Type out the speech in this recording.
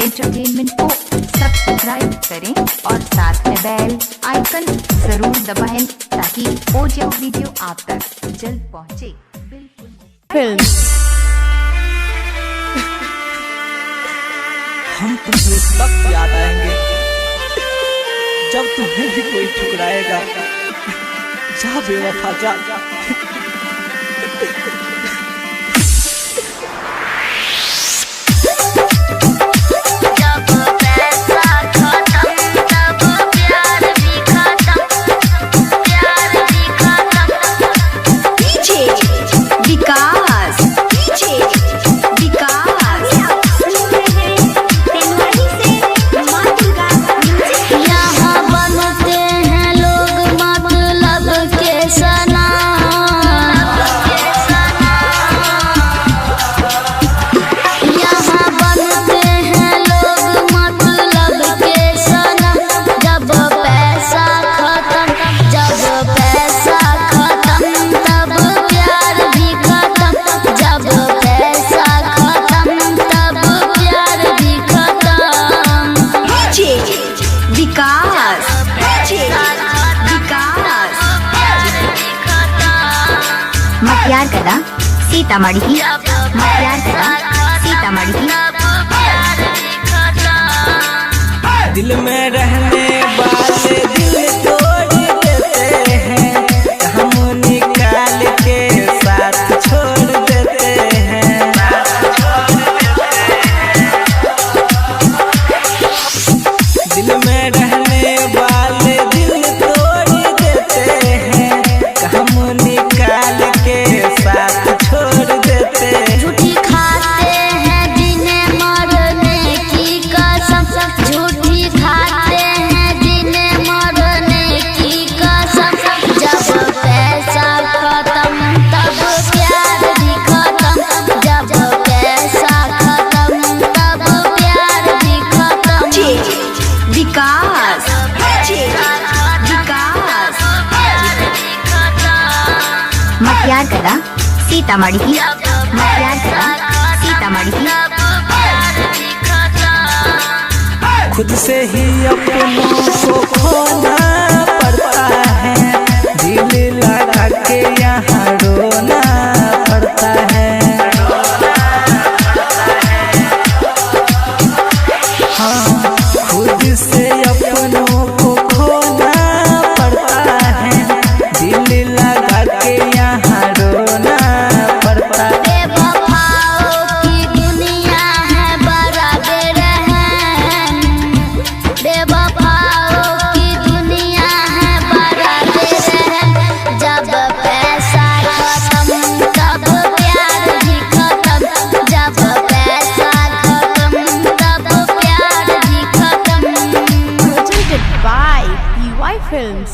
Entertainment को subscribe करें और साथ में बेल आइकन जरूर दबाएं ताकि ऑडियो वीडियो आप तक जल्द पहुंचे। बिल्कुल हम तुम्हें तब याद आएंगे जब तुम्हें भी कोई ठुकराएगा। जा बेवफा जा। मटियार कला सीतामढ़ी की मटियार कला सीतामढ़ी की। दिल में रहने वाले दिल तोड़ देते हैं, हम निकाल के साथ छोड़ देते हैं। दिल में रहने वाले दिल तोड़ देते हैं, हम निकाल के साथ छोड़ देते हैं। झूठी खाते हैं जिन्हें मरने की कसम, झूठी खाते हैं जिन्हें मरने की कसम। जब पैसा खत्म तब प्यार भी खत्म, जब पैसा खत्म तब प्यार भी खत्म। विकास मटियार कला सीतामढ़ी की मटियार कला सीतामढ़ी की। खुद से ही अपनों को खोना पड़ता है, दिल लगा के यहाँ रोना पड़ता है। हाँ, खुद से अपनों को खोना पड़ता है, दिल लगा के यहाँ रोना पड़ता है। बेवफाओं की दुनिया है बड़ा बेरहम, बेवफाओं की दुनिया है बड़ा बेरहम। जब पैसा खत्म तब प्यार भी खत्म, जब पैसा खत्म तब प्यार भी खत्म। Presented by EY Films।